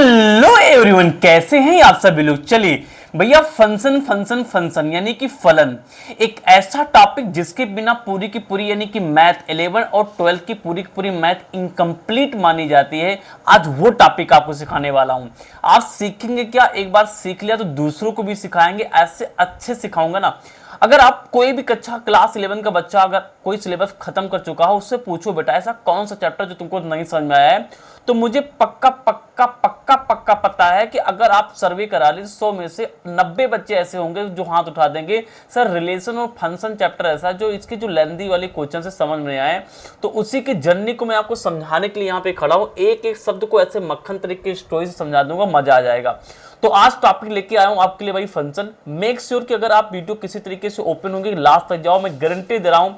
Hello everyone, कैसे हैं आप सभी लोग। चलिए भैया, फंक्शन फंक्शन फंक्शन यानी कि फलन एक ऐसा टॉपिक जिसके बिना पूरी की पूरी यानी कि मैथ 11 और 12 की पूरी मैथ इनकम्प्लीट मानी जाती है। आज वो टॉपिक आपको सिखाने वाला हूं। आप सीखेंगे क्या, एक बार सीख लिया तो दूसरों को भी सिखाएंगे। ऐसे अच्छे सिखाऊंगा ना। अगर आप कोई भी कक्षा क्लास 11 का बच्चा अगर कोई सिलेबस खत्म कर चुका हो, उससे पूछो बेटा ऐसा कौन सा चैप्टर जो तुमको नहीं समझ में आया है, तो मुझे पक्का पक्का पक्का पक्का पता है कि अगर आप सर्वे करा ली 100 में से 90 बच्चे ऐसे होंगे जो हाथ उठा देंगे सर रिलेशन और फंक्शन चैप्टर ऐसा जो इसकी जो लेंदी वाली क्वेश्चन से समझ में आए। तो उसी की जर्नी को मैं आपको समझाने के लिए यहाँ पे खड़ा हूँ। एक एक शब्द को ऐसे मक्खन तरीके की स्टोरी से समझा दूंगा, मजा आ जाएगा। तो आज टॉपिक लेके आया हूं आपके लिए भाई फंक्शन। मेक श्योर कि अगर आप वीडियो किसी तरीके से ओपन होंगे लास्ट तक जाओ, मैं गारंटी दे रहा हूं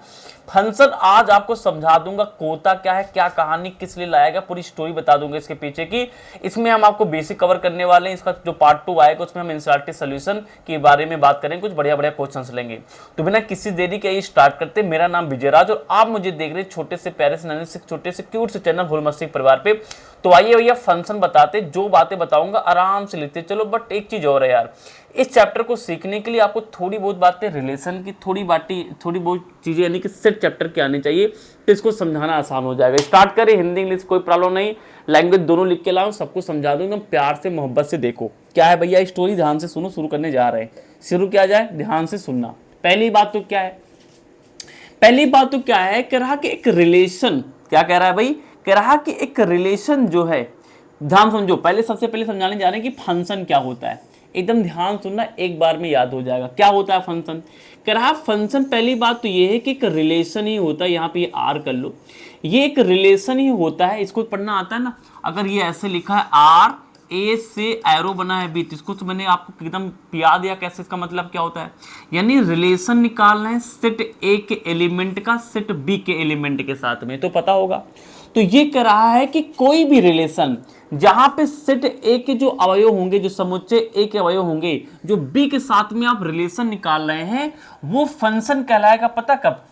फंक्शन आज आपको समझा दूंगा। कोता क्या है, क्या कहानी, किस लिए लाया गया, पूरी स्टोरी बता दूंगा इसके पीछे की। इसमें हम आपको बेसिक कवर करने वाले हैं। इसका जो पार्ट 2 आएगा उसमें हम एनसीईआरटी सॉल्यूशन के बारे में बात करेंगे, कुछ बढ़िया बढ़िया क्वेश्चंस लेंगे। तो बिना किसी देरी के ये स्टार्ट करते। मेरा नाम विजयराज और आप मुझे देख रहे छोटे से प्यारे से नन्हे से छोटे से क्यूट से चैनल भूल मस्ती परिवार पे। तो आइए भैया फंक्शन बताते, जो बातें बताऊंगा आराम से लिखते चलो। बट एक चीज और है यार, इस चैप्टर को सीखने के लिए आपको थोड़ी बहुत बातें रिलेशन की, थोड़ी बहुत चीजें यानी कि सेट चैप्टर की आनी चाहिए, तो इसको समझाना आसान हो जाएगा। स्टार्ट करें, हिंदी इंग्लिश कोई प्रॉब्लम नहीं, लैंग्वेज दोनों लिख के लाओ, सबको समझा दूंगा। प्यार से मोहब्बत से देखो क्या है भैया स्टोरी, ध्यान से सुनो। शुरू करने जा रहे हैं, शुरू किया जाए, ध्यान से सुनना। पहली बात तो क्या है, कह रहा कि एक रिलेशन, क्या कह रहा है भाई, कह रहा कि एक रिलेशन जो है, ध्यान समझो। सबसे पहले समझाने जा रहे हैं कि फंक्शन क्या होता है। एकदम ध्यान सुनना, एक बार में याद हो जाएगा क्या होता है फंक्शन। कह रहा फंक्शन, पहली बात तो ये है कि एक रिलेशन ही होता है। यहाँ पे ये आर कर लो, ये एक रिलेशन ही होता है। इसको पढ़ना आता है ना। अगर ये ऐसे लिखा है आर, ए से एरो बना है बी, इसको तो मैंने आपको एकदम याद दिया कैसे, इसका मतलब क्या होता है। यानी रिलेशन निकालना है सेट ए के एलिमेंट का सेट बी के एलिमेंट के साथ में, तो पता होगा। तो ये कह रहा है कि कोई भी रिलेशन जहां पे सेट ए के जो अवयव होंगे, जो समुच्चय ए के अवयव होंगे, जो बी के साथ में आप रिलेशन निकाल रहे हैं, वो फंक्शन कहलाएगा। पता कब,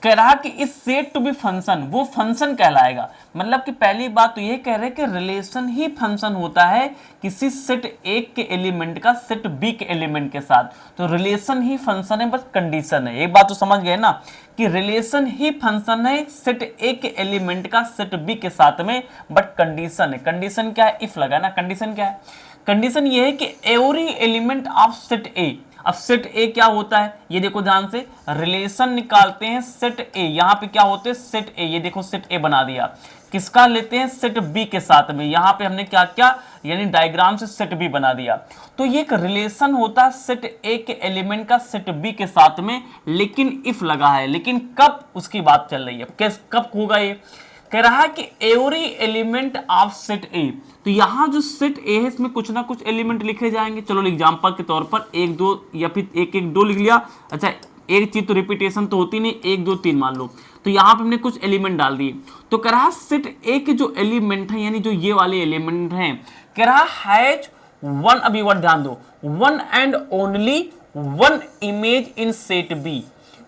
कह रहा कि इस सेट टू बी फंक्शन, वो फंक्शन कहलाएगा। मतलब कि पहली बात तो ये कह रहे कि रिलेशन ही फंक्शन होता है किसी सेट ए के एलिमेंट का सेट बी के एलिमेंट के साथ। तो रिलेशन ही फंक्शन है, बस कंडीशन है। एक बात तो समझ गए ना कि रिलेशन ही फंक्शन है सेट ए के एलिमेंट का सेट बी के साथ में, बट कंडीशन है। कंडीशन क्या है, इफ लगा ना। कंडीशन क्या है, कंडीशन ये है कि एवरी एलिमेंट ऑफ सेट ए। अब सेट ए क्या होता है, ये देखो ध्यान से, रिलेशन निकालते हैं सेट ए। यहां पे क्या होते हैं, सेट ए, ये देखो सेट ए बना दिया। किसका लेते हैं, सेट बी के साथ में। यहां पे हमने क्या क्या, यानी डायग्राम से सेट बी बना दिया। तो ये एक रिलेशन होता है सेट ए के एलिमेंट का सेट बी के साथ में, लेकिन इफ लगा है। लेकिन कब, उसकी बात चल रही है, कब होगा ये। कह रहा है कि एवरी एलिमेंट ऑफ सेट ए। तो यहां जो सेट ए है इसमें कुछ ना कुछ एलिमेंट लिखे जाएंगे। चलो एग्जांपल के तौर पर 1 2 या फिर 1 1 2 लिख लिया। अच्छा, एक चीज तो रिपीटेशन तो होती नहीं, 1 2 3 मान लो। तो यहां पे हमने कुछ एलिमेंट डाल दिए। तो कह रहा सेट ए के जो एलिमेंट है, यानी जो ये वाले एलिमेंट हैं, कह रहा हैज वन, अभी वर्ड ध्यान दो, one and only one image in set B.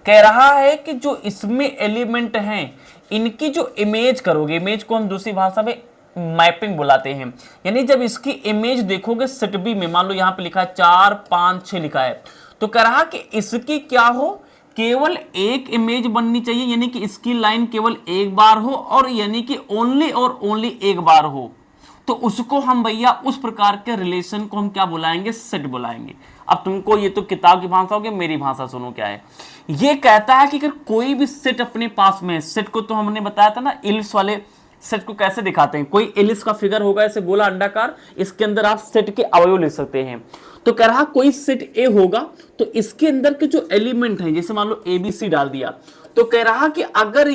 कह रहा है कि जो इसमें एलिमेंट हैं, इनकी जो इमेज करोगे, इमेज को हम दूसरी भाषा में मैपिंग बुलाते हैं। यानी जब इसकी इमेज देखोगे सेट बी में, मान लो यहां पे लिखा है 4 5 6 लिखा है, तो कह रहा कि इसकी क्या हो, केवल एक इमेज बननी चाहिए। यानी कि इसकी लाइन केवल एक बार हो, और यानी कि ओनली और ओनली एक बार हो। तो उसको हम भैया, उस प्रकार के रिलेशन को हम क्या बुलाएंगे, सेट बुलाएंगे। अब तुमको ये तो किताब की भाषा होगी, मेरी भाषा सुनो क्या है। ये कहता है कि अगर कोई भी सेट अपने पास में है, सेट को तो हमने बताया था ना, इलिप्स वाले सेट को कैसे दिखाते हैं। कोई इलिप्स का फिगर होगा ऐसे गोला अंडाकार, इसके अंदर आप सेट के अवयव लिख सकते हैं। तो कह रहा कोई सेट ए होगा, तो इसके अंदर के जो एलिमेंट हैं, जैसे मान लो ए बी सी डाल दिया, तो कह रहा कि अगर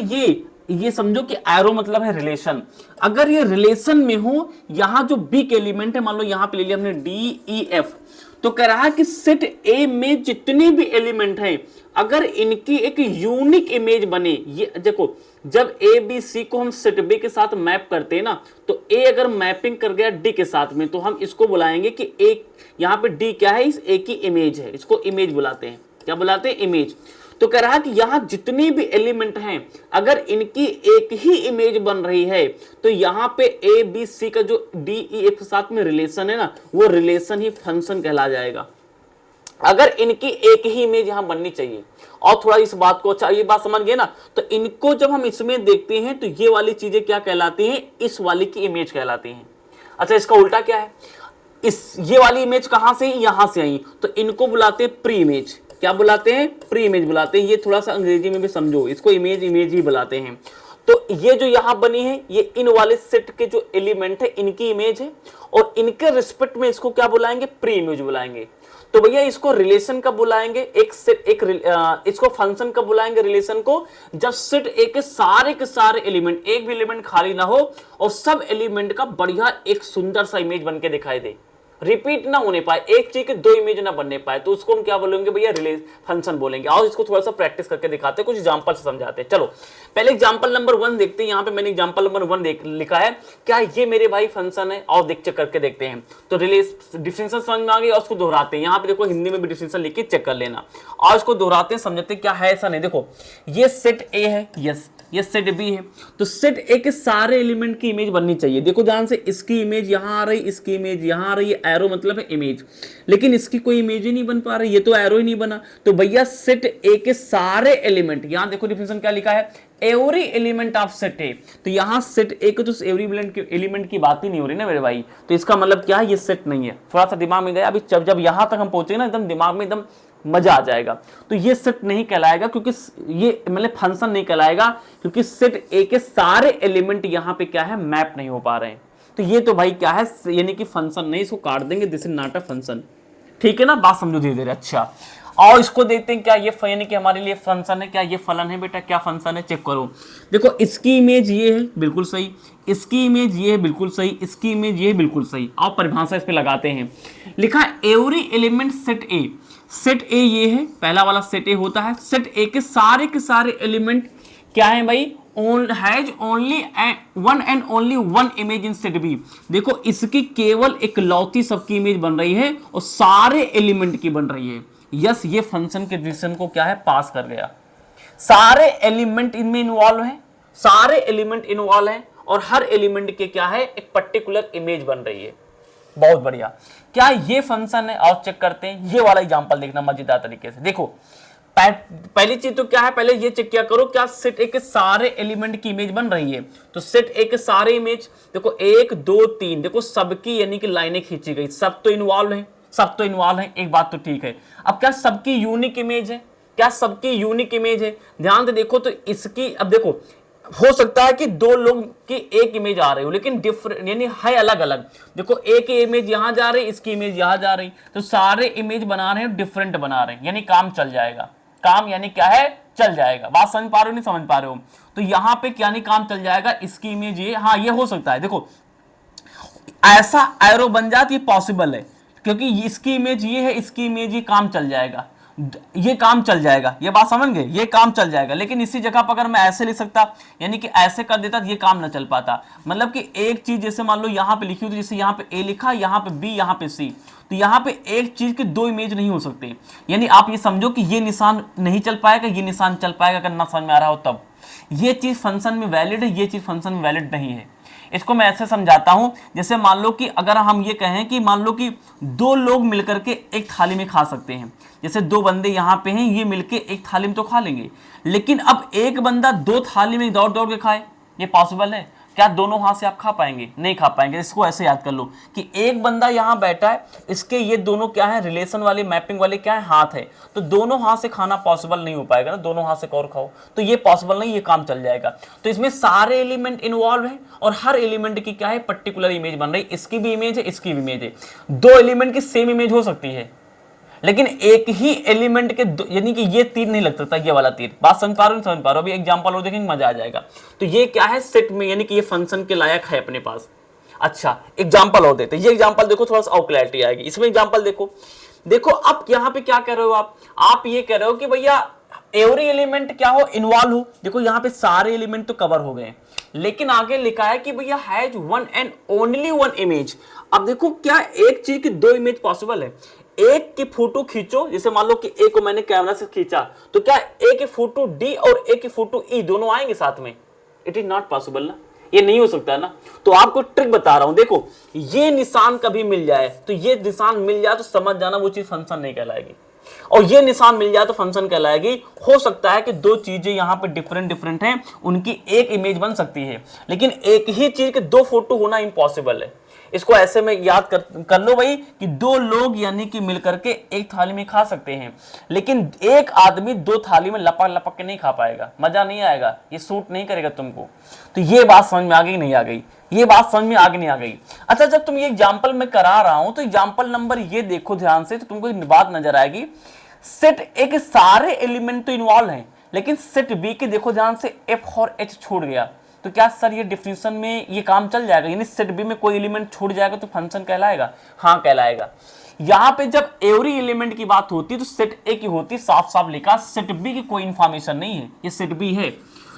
ये समझो कि एरो मतलब है रिलेशन, अगर ये रिलेशन में हो, यहां जो बी के एलिमेंट है, मान लो यहां पे ले लिया हमने डी ई एफ, तो कह रहा है कि सेट ए में जितने भी एलिमेंट हैं, अगर इनकी एक यूनिक इमेज बने, ये देखो जब ए बी सी को हम सेट बी के साथ मैप करते हैं ना, तो ए अगर मैपिंग कर गया डी के साथ में, तो हम इसको बुलाएंगे कि एक, यहां पे डी क्या है, इस ए की इमेज है, इसको इमेज बुलाते हैं। क्या बुलाते हैं, इमेज। तो कह रहा है कि यहां जितनी भी एलिमेंट हैं अगर इनकी एक ही इमेज बन रही है तो यहां पे ए बी सी का जो डी ई एफ के साथ में रिलेशन है ना, वो रिलेशन ही फंक्शन कहला जाएगा। अगर इनकी एक ही इमेज यहां बननी चाहिए। और थोड़ा इस बात को, अच्छा ये बात समझ गए ना, तो इनको जब हम इसमें देखते हैं तो ये वाली चीजें क्या कहलाती हैं, इस वाली की इमेज कहलाती हैं। अच्छा इसका उल्टा क्या है, ये वाली इमेज कहां से, यहां से आई, तो इनको बुलाते हैं प्री इमेज। क्या बुलाते हैं, प्री इमेज बुलाते हैं। ये थोड़ा सा अंग्रेजी में भी समझो, इसको इमेज ही बुलाते हैं। तो ये जो यहां बनी है ये इन वाले सेट के जो एलिमेंट है इनकी इमेज है, और इनके रिस्पेक्ट में इसको क्या बुलाएंगे, प्री इमेज बुलाएंगे। तो भैया इसको रिलेशन कब बुलाएंगे, इसको फंक्शन कब बुलाएंगे रिलेशन को, जब सेट ए के सारे एलिमेंट, एक भी एलिमेंट खाली ना हो और सब एलिमेंट का बढ़िया एक सुंदर सा इमेज बन के दिखाई दे, रिपीट ना होने पाए, एक चीज के दो इमेज ना बनने पाए, तो उसको हम क्या बोलेंगे भैया, फंक्शन बोलेंगे। और इसको थोड़ा सा प्रैक्टिस करके दिखाते हैं, कुछ एग्जांपल से समझाते हैं। चलो पहले एग्जांपल नंबर 1 देखते हैं। यहाँ पे मैंने एग्जांपल नंबर 1 लिखा है, क्या ये मेरे भाई फंक्शन है, और चेक करके देखते हैं। तो डिफरेंशियल समझ में आ गई, और उसको दोहराते हैं। यहाँ पे देखो हिंदी में भी डिफरेंशियल लिख के चेक कर लेना, और उसको दोहराते हैं, समझते क्या है ऐसा नहीं। देखो ये सेट ए है, यस, ये सेट बी है, तो सेट ए के सारे एलिमेंट की इमेज बननी चाहिए। देखो ध्यान से, इसकी इमेज यहां आ रही, इसकी इमेज यहां आ रही है, एरो मतलब है इमेज, लेकिन इसकी कोई इमेज ही नहीं बन पा रही, ये तो एरो ही नहीं बना। तो भैया सेट ए के सारे एलिमेंट, यहां देखो डिफिनेशन क्या लिखा है, एवरी एलिमेंट ऑफ सेट ए। तो यहां सेट ए के तो एवरी एलिमेंट की बात ही नहीं हो रही ना मेरे भाई, तो इसका मतलब क्या है, ये सेट नहीं है। थोड़ा सा दिमाग में गया अभी, जब यहां तक हम पहुंचे ना, एकदम दिमाग में एकदम मजा आ जाएगा। तो ये सेट नहीं कहलाएगा, क्योंकि ये मतलब फंक्शन नहीं कहलाएगा, क्योंकि सेट ए के सारे एलिमेंट यहां पे क्या है, मैप नहीं हो पा रहे हैं। तो ये तो भाई क्या है, यानी कि फंक्शन नहीं, इसको काट देंगे, this is not a function. ठीक है ना, बात समझो धीरे धीरे। अच्छा और इसको देखते हैं, क्या ये यानी कि हमारे लिए फंक्शन है, क्या ये फलन है बेटा, क्या फंक्शन है, चेक करो। देखो इसकी इमेज ये है, बिल्कुल सही, इसकी इमेज ये है, बिल्कुल सही, इसकी इमेज ये है, बिल्कुल सही। और परिभाषा इस पे लगाते हैं, लिखा एवरी एलिमेंट सेट ए। सेट ए ये है, पहला वाला सेट ए होता है, सेट ए के सारे एलिमेंट क्या है भाई, has only one and only one image in set B. देखो इसकी केवल एक लौती सबकी इमेज बन रही है और सारे एलिमेंट की बन रही है। यस, ये फंक्शन के डिसीजन को क्या है, पास कर गया। सारे एलिमेंट इनमें इन्वॉल्व है, सारे एलिमेंट इन्वॉल्व है, और हर एलिमेंट के क्या है, एक पर्टिकुलर इमेज बन रही है। बहुत बढ़िया, क्या ये फंक्शन है, और चेक करते हैं। ये वाला एग्जांपल देखना मजेदार तरीके से। देखो पहली चीज तो क्या है, पहले ये चेक किया करो, क्या सेट ए के सारे एलिमेंट की इमेज बन रही है। तो सेट ए के सारे इमेज देखो 1 2 3, देखो सबकी यानी कि लाइनें खींची गई, सब तो इन्वॉल्व है, सब तो इन्वॉल्व है, एक बात तो ठीक है। अब क्या सबकी यूनिक इमेज है, क्या सबकी यूनिक इमेज है, ध्यान से देखो। तो इसकी अब देखो, हो सकता है कि दो लोग की एक इमेज आ रही हो, लेकिन डिफरेंट यानी है अलग अलग। देखो एक इमेज यहां जा रही, इसकी इमेज यहां जा रही, तो सारे इमेज बना रहे हैं, डिफरेंट बना रहे हैं, यानी काम चल जाएगा। काम यानी क्या है, चल जाएगा। बात समझ पा रहे हो, नहीं समझ पा रहे हो? तो यहां पे क्या नहीं, काम चल जाएगा। इसकी इमेज ये, हाँ ये हो सकता है, देखो ऐसा एरो बन जाती, ये पॉसिबल है, क्योंकि इसकी इमेज ये है, इसकी इमेज ये, काम चल जाएगा, ये काम चल जाएगा। ये बात समझ गए, ये काम चल जाएगा। लेकिन इसी जगह पर अगर मैं ऐसे लिख सकता, यानी कि ऐसे कर देता, ये काम ना चल पाता। मतलब कि एक चीज जैसे मान लो यहां पे लिखी हुई, तो जैसे यहां पे ए लिखा, यहां पे बी, यहां पे सी, तो यहां पे एक चीज की दो इमेज नहीं हो सकती। यानी आप ये समझो कि ये निशान नहीं चल पाएगा, ये निशान चल पाएगा, अगर ना समझ में आ रहा हो तब। ये चीज फंक्शन में वैलिड है, ये चीज फंक्शन में वैलिड नहीं है। इसको मैं ऐसे समझाता हूं, जैसे मान लो कि अगर हम ये कहें कि मान लो कि दो लोग मिलकर के एक थाली में खा सकते हैं, जैसे दो बंदे यहां पे हैं, ये मिलके एक थाली में तो खा लेंगे, लेकिन अब एक बंदा दो थाली में दौड़ दौड़ के खाए, ये पॉसिबल है क्या? दोनों हाथ से आप खा पाएंगे? नहीं खा पाएंगे। इसको ऐसे याद कर लो कि एक बंदा यहां बैठा है, इसके ये दोनों क्या है, रिलेशन वाले, मैपिंग वाले क्या है, हाथ है, तो दोनों हाथ से खाना पॉसिबल नहीं हो पाएगा ना, दोनों हाथ से और खाओ, तो ये पॉसिबल नहीं, ये काम चल जाएगा। तो इसमें सारे एलिमेंट इन्वॉल्व है, और हर एलिमेंट की क्या है, पर्टिकुलर इमेज बन रही, इसकी भी इमेज है, इसकी भी इमेज है। दो एलिमेंट की सेम इमेज हो सकती है, लेकिन एक ही एलिमेंट के यानी कि ये तीर नहीं लग सकता, ये वाला तीर। बात समझ पा रहे हो, समझ पा रहे हो? अभी एग्जांपल और देखेंगे, मजा आ जाएगा। तो ये क्या है, सेट में, यानी कि ये फंक्शन के लायक है अपने पास। अच्छा एग्जांपल और देते हैं, ये एग्जांपल देखो, थोड़ा सा और क्लैरिटी आएगी इसमें। एग्जांपल देखो, देखो अब यहाँ पे क्या कह रहे हो आप ये कह रहे हो कि भैया एवरी एलिमेंट क्या हो, इन्वॉल्व हो। देखो यहाँ पे सारे एलिमेंट तो कवर हो गए, लेकिन आगे लिखा है कि भैया has one and only one image. अब देखो क्या एक चीज की दो इमेज पॉसिबल है? एक की फोटो खींचो, जैसे मान लो कि ए को मैंने कैमरा से खींचा, तो क्या ए की फोटो डी और ए की फोटो ई दोनों आएंगे साथ में? इट इज नॉट पॉसिबल ना, ये नहीं हो सकता ना। तो आपको ट्रिक बता रहा हूं, देखो ये निशान कभी मिल जाए, तो ये निशान मिल जाए तो समझ जाना वो चीज फंक्शन नहीं कहलाएगी, और ये निशान मिल जाए तो फंक्शन कहलाएगी। हो सकता है कि दो चीजें यहां पे डिफरेंट डिफरेंट हैं, उनकी एक इमेज बन सकती है, लेकिन एक ही चीज के दो फोटो होना इम्पॉसिबल है। इसको ऐसे में याद कर लो भाई कि दो लोग यानी कि मिलकर के एक थाली में खा सकते हैं, लेकिन एक आदमी दो थाली में लपक लपक के नहीं खा पाएगा, मजा नहीं आएगा, ये सूट नहीं करेगा तुमको। तो ये बात समझ में आ गई नहीं आ गई? ये बात समझ में आगे नहीं आ गई? अच्छा, जब तुम ये एग्जाम्पल मैं करा रहा हूं तो एग्जाम्पल नंबर ये देखो ध्यान से, तो तुमको एक बात नजर आएगी। सेट ए के सारे एलिमेंट तो इन्वॉल्व हैं, लेकिन सेट बी के देखो ध्यान से एफ और एच छोड़ गया, तो क्या सर ये डिफिनेशन में ये काम चल जाएगा? यानी सेट बी में कोई एलिमेंट छूट जाएगा तो फंक्शन कहलाएगा? हाँ कहलाएगा। यहां पे जब एवरी एलिमेंट की बात होती है तो सेट ए की होती, साफ साफ लिखा, सेट बी की कोई इंफॉर्मेशन नहीं है, ये सेट बी है,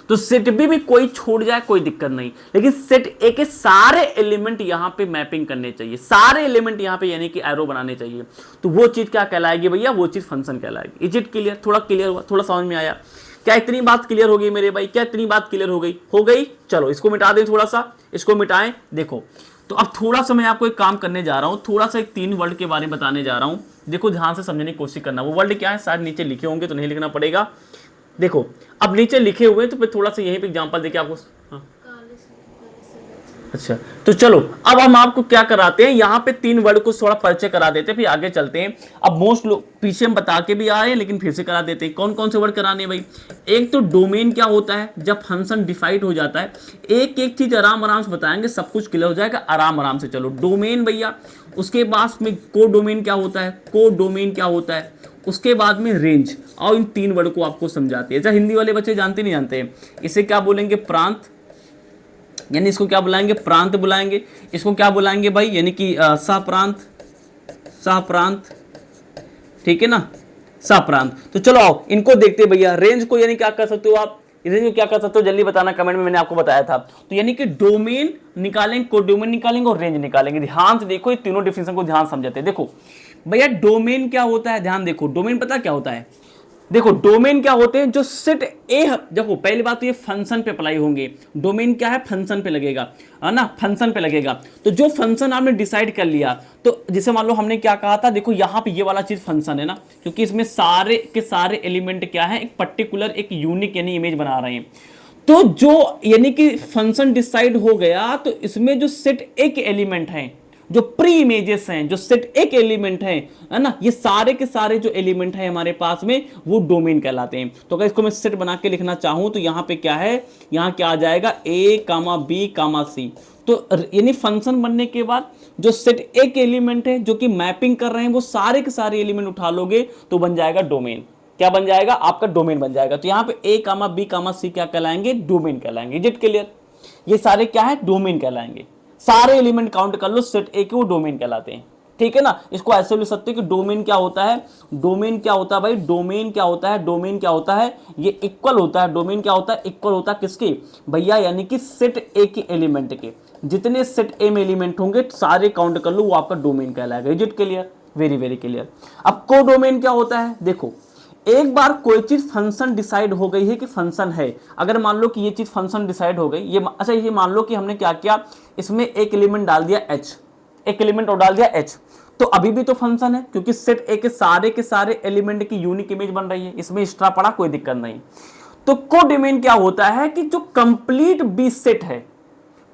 तो सेट बी में कोई छोड़ जाए कोई दिक्कत नहीं, लेकिन सेट ए के सारे एलिमेंट यहां पे मैपिंग करने चाहिए, सारे एलिमेंट यहां पे यानी कि एरो बनाने चाहिए, तो वो चीज क्या कहलाएगी भैया? वो चीज फंक्शन कहलाएगी। Is it clear? थोड़ा क्लियर हुआ? थोड़ा समझ में आया? क्या इतनी बात क्लियर हो गई मेरे भाई? क्या इतनी बात क्लियर हो गई? हो गई? चलो इसको मिटा दें, थोड़ा सा इसको मिटाएं। देखो तो अब थोड़ा सा मैं आपको एक काम करने जा रहा हूं, थोड़ा सा एक 3 वर्ड के बारे में बताने जा रहा हूं। देखो ध्यान से समझने की कोशिश करना। वो वर्ड क्या है शायद नीचे लिखे होंगे तो नहीं लिखना पड़ेगा। देखो अब नीचे लिखे हुए तो फिर थोड़ा सा यहीं पे एग्जांपल देके आपको, हाँ अच्छा, तो चलो अब हम आपको क्या कराते हैं, यहाँ पे 3 वर्ड को थोड़ा परिचय करा देते हैं, फिर आगे चलते हैं। अब मोस्ट लोग पीछे हम बता के भी आए हैं, लेकिन फिर से करा देते हैं। कौन कौन से वर्ड कराने हैं भाई? एक तो डोमेन क्या होता है, जब फंक्शन डिफाइंड हो जाता है, एक एक चीज आराम आराम से बताएंगे, सब कुछ क्लियर हो जाएगा, आराम आराम से चलो। डोमेन भैया, उसके बाद में को डोमेन क्या होता है, को डोमेन क्या होता है, उसके बाद में रेंज, और इन 3 वर्ड को आपको समझाते हैं। हिंदी वाले बच्चे जानते नहीं जानते हैं, इसे क्या बोलेंगे? प्रांत, यानी इसको क्या बुलाएंगे? प्रांत बुलाएंगे। इसको क्या बुलाएंगे भाई? यानी कि सहप्रांत, सहप्रांत, ठीक है ना, सहप्रांत। तो चलो आओ इनको देखते हैं भैया। रेंज को यानी क्या कर सकते हो आप? रेंज को क्या कर सकते हो जल्दी बताना कमेंट में, मैंने आपको बताया था। तो यानी कि डोमेन निकालेंगे, कोडोमेन निकालेंगे और रेंज निकालेंगे। ध्यान से देखो, ये तीनों डिफिनेशन को ध्यान समझते हैं। देखो भैया डोमेन क्या होता है, ध्यान देखो। डोमेन पता क्या होता है? देखो डोमेन क्या होते हैं? जो सेट ए, देखो पहली बात तो ये फंक्शन पे अप्लाई होंगे। डोमेन क्या है? फंक्शन पे लगेगा, है ना, फंक्शन पे लगेगा। तो जो फंक्शन आपने डिसाइड कर लिया, तो जैसे मान लो हमने क्या कहा था, देखो यहाँ पे ये वाला चीज फंक्शन है ना, क्योंकि इसमें सारे के सारे एलिमेंट क्या है, एक पर्टिकुलर एक यूनिक यानी इमेज बना रहे हैं। तो जो यानी कि फंक्शन डिसाइड हो गया, तो इसमें जो सेट ए के एलिमेंट हैं, जो प्री इमेजेस हैं, जो सेट एक एलिमेंट है ना, ये सारे के सारे जो एलिमेंट है हमारे पास में, वो डोमेन कहलाते हैं। तो अगर इसको मैं सेट बना के लिखना चाहूं तो यहाँ पे क्या है, यहाँ क्या आ जाएगा? ए कामा बी कामा सी। तो यानी फंक्शन बनने के बाद जो सेट एक एलिमेंट है जो कि मैपिंग कर रहे हैं, वो सारे के सारे एलिमेंट उठा लोगे तो बन जाएगा डोमेन। क्या बन जाएगा? आपका डोमेन बन जाएगा। तो यहाँ पे ए कामा बी कामा सी क्या कहलाएंगे? डोमेन कहलाएंगे। जिट क्लियर? ये सारे क्या है? डोमेन कहलाएंगे। सारे एलिमेंट काउंट कर लो, सेट ए के, वो डोमेन कहलाते हैं। ठीक है ना? इसको ऐसे लिख सकते हो कि डोमेन क्या होता है? डोमेन क्या होता है भाई? डोमेन क्या होता है? डोमेन क्या होता है? ये इक्वल होता है। डोमेन क्या होता है? इक्वल होता है किसके भैया? यानी कि सेट ए के एलिमेंट के। जितने सेट ए में एलिमेंट होंगे सारे काउंट कर लो, वो आपका डोमेन कहलाएगा। Is it clear? Very very clear. अब को डोमेन क्या होता है? देखो एक बार कोई चीज फंक्शन डिसाइड हो गई है कि फंक्शन है, अगर मान लो कि ये चीज फंक्शन डिसाइड हो गई, ये अच्छा ये मान लो कि हमने क्या किया, इसमें एक एलिमेंट डाल दिया h, एक एलिमेंट और डाल दिया h, तो अभी भी तो फंक्शन है, क्योंकि सेट ए के सारे एलिमेंट की यूनिक इमेज बन रही है, इसमें एक्स्ट्रा पड़ा कोई दिक्कत नहीं। तो कोडोमेन क्या होता है कि जो कंप्लीट बी सेट है,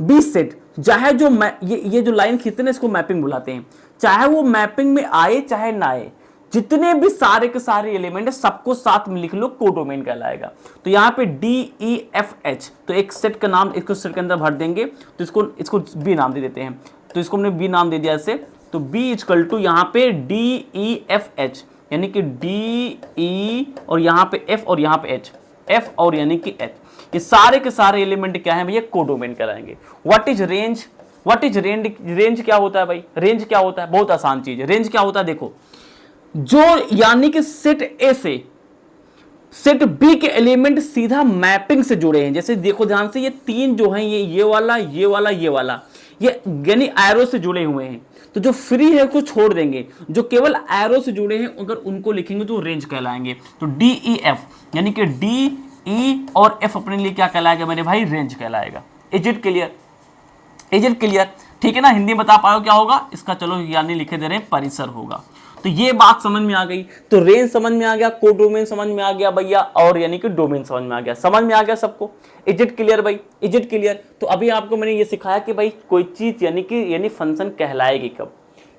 बी सेट चाहे जो ये जो लाइन खींचते हैं इसको मैपिंग बुलाते हैं, चाहे वो मैपिंग में आए चाहे ना आए, जितने भी सारे के सारे एलिमेंट है सबको साथ में लिख लो, कोडोमेन कहलाएगा। तो यहाँ पे DEFH, तो एक सेट का नाम इसको सेट के अंदर भर देंगे, तो इसको बी नाम दे देते हैं। तो इसको हमने बी नाम दे दिया ऐसे, तो बी इक्वल टू यहाँ पे DEFH, यानी कि DE और यहाँ पे F और यहाँ पे H, F और यानी कि H, ये सारे के सारे एलिमेंट क्या है भैया? कोडोमेन कहलाएंगे। What is range? What is range? Range क्या होता है भाई? रेंज क्या होता है? बहुत आसान चीज है। रेंज क्या होता है? देखो जो यानी कि सेट ए से सेट बी के एलिमेंट सीधा मैपिंग से जुड़े हैं। जैसे देखो ध्यान से, ये 3 जो हैं, ये वाला, ये वाला, ये वाला, ये यानी एरो से जुड़े हुए हैं, तो जो फ्री है उसको छोड़ देंगे, जो केवल एरो से जुड़े हैं अगर उनको लिखेंगे तो रेंज कहलाएंगे। तो डी ई एफ यानी कि डी ई और एफ अपने लिए क्या कहलाएगा मेरे भाई, रेंज कहलाएगा। Is it clear, is it clear, ठीक है ना। हिंदी बता पाओ क्या होगा इसका, चलो यानी लिखे दे रहे हैं परिसर होगा। तो ये बात समझ में आ गई, तो रेंज समझ में आ गया, कोडोमेन समझ में आ गया भैया, और यानी कि डोमेन समझ में आ गया, समझ में आ गया सबको। इज इट क्लियर भाई, इज इट क्लियर। तो अभी आपको मैंने ये सिखाया कि भाई कोई चीज यानी फंक्शन कहलाएगी कब,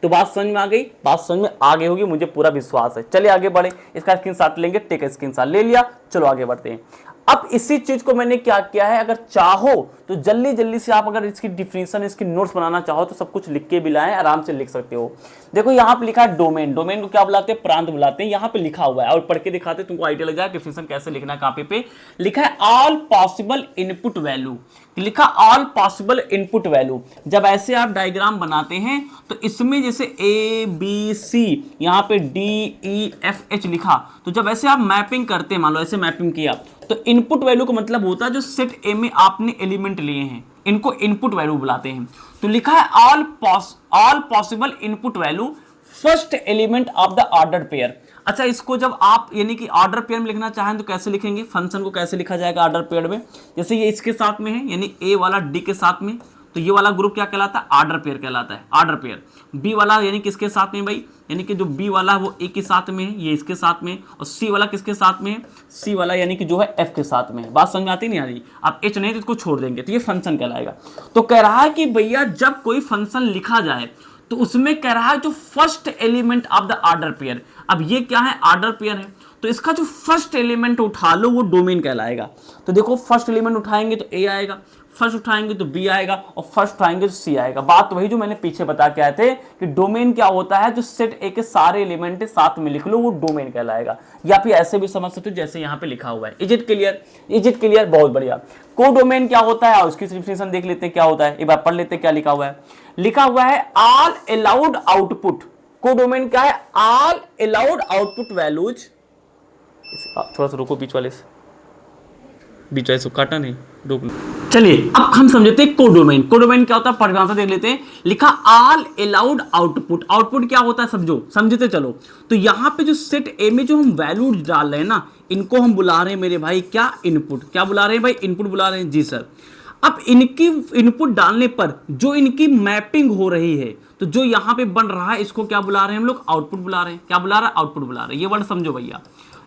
तो बात समझ में आ गई, बात समझ में आ गई होगी, मुझे पूरा विश्वास है। चलिए आगे बढ़े, इसका स्क्रीनशॉट लेंगे, टेक स्क्रीनशॉट ले लिया, चलो आगे बढ़ते हैं। अब इसी चीज को मैंने क्या किया है, अगर चाहो तो जल्दी जल्दी से आप अगर इसकी डिफिनीशन, इसकी नोट्स बनाना चाहो तो सब कुछ लिख के भी लाएं, आराम से लिख सकते हो। देखो यहाँ पे लिखा है डोमेन, डोमेन को क्या बुलाते हैं, प्रांत बुलाते हैं, यहाँ पे लिखा हुआ है और पढ़ के दिखाते तुमको आइडिया लग जाए डिफिनीशन कैसे लिखना है। कॉपी पे लिखा है ऑल पॉसिबल इनपुट वैल्यू, लिखा ऑल पॉसिबल इनपुट वैल्यू। जब ऐसे आप डायग्राम बनाते हैं तो इसमें जैसे ए बी सी, यहाँ पे डी ई एफ एच लिखा, तो जब ऐसे आप मैपिंग करते हैं, मान लो ऐसे मैपिंग किया, तो इनपुट वैल्यू का मतलब होता है जो सेट ए में आपने एलिमेंट लिए हैं, इनको इनपुट वैल्यू बुलाते हैं। तो लिखा है all possible input value first element of the order pair. अच्छा, इसको जब आप यानी कि ऑर्डर पेयर में लिखना चाहें तो कैसे लिखेंगे, फंक्शन को कैसे लिखा जाएगा ऑर्डर पेयर में, जैसे ये इसके साथ में है यानी ए वाला डी के साथ में, तो ये वाला ग्रुप क्या कहलाता है, ऑर्डर पेयर कहलाता है, ऑर्डर पेयर। बी वाला यानी किसके साथ में भाई, यानी कि जो बी वाला वो ए के साथ में है, ये इसके साथ में, और सी वाला किसके साथ में है, सी वाला यानी कि जो है एफ के साथ में है। बात समझ में आती नहीं आ रही, आप एच नहीं तो इसको छोड़ देंगे, तो ये फंक्शन कहलाएगा। तो कह रहा है कि भैया जब कोई फंक्शन लिखा जाए तो उसमें कह रहा है जो first element of the order pair, अब ये क्या है, ऑर्डर पेयर है, तो इसका जो फर्स्ट एलिमेंट उठा लो वो डोमेन कहलाएगा। तो देखो फर्स्ट एलिमेंट उठाएंगे तो ए आएगा, फर्स्ट उठाएंगे तो बी आएगा, और फर्स्ट उठाएंगे तो सी आएगा। बात वही जो मैंने पीछे बता के आए थे कि डोमेन क्या होता है, जो सेट ए के सारे एलिमेंट साथ में लिख लो वो डोमेन कहलाएगा, या फिर ऐसे भी समझ सकते हो जैसे यहाँ पे लिखा हुआ है। Is it clear, is it clear, बहुत बढ़िया। कोडोमेन क्या होता है और उसकी डेफिनेशन देख लेते हैं क्या होता है, एक बार पढ़ लेते हैं क्या लिखा हुआ है। लिखा हुआ है ऑल अलाउड आउटपुट, कोडोमेन क्या है, ऑल अलाउड आउटपुट वैल्यूज। थोड़ा सा रुको, बीच वाले से काटा नहीं, रोक लो। चलिए अब हम समझते हैं कोडोमेन। कोडोमेन क्या होता है, परिभाषा देख लेते हैं। लिखा ऑल अलाउड आउटपुट, आउटपुट क्या होता है समझते चलो। तो यहाँ पे जो सेट ए में जो हम वैल्यू डाल रहे हैं ना, इनको हम बुला रहे हैं मेरे भाई क्या, इनपुट। क्या बुला रहे हैं भाई, इनपुट बुला रहे हैं, जी सर। अब इनकी इनपुट डालने पर जो इनकी मैपिंग हो रही है, तो जो यहाँ पे बन रहा है इसको क्या बुला रहे हैं हम लोग, आउटपुट बुला रहे हैं। क्या बुला रहा है, आउटपुट बुला रहे हैं। ये वर्ड समझो भैया,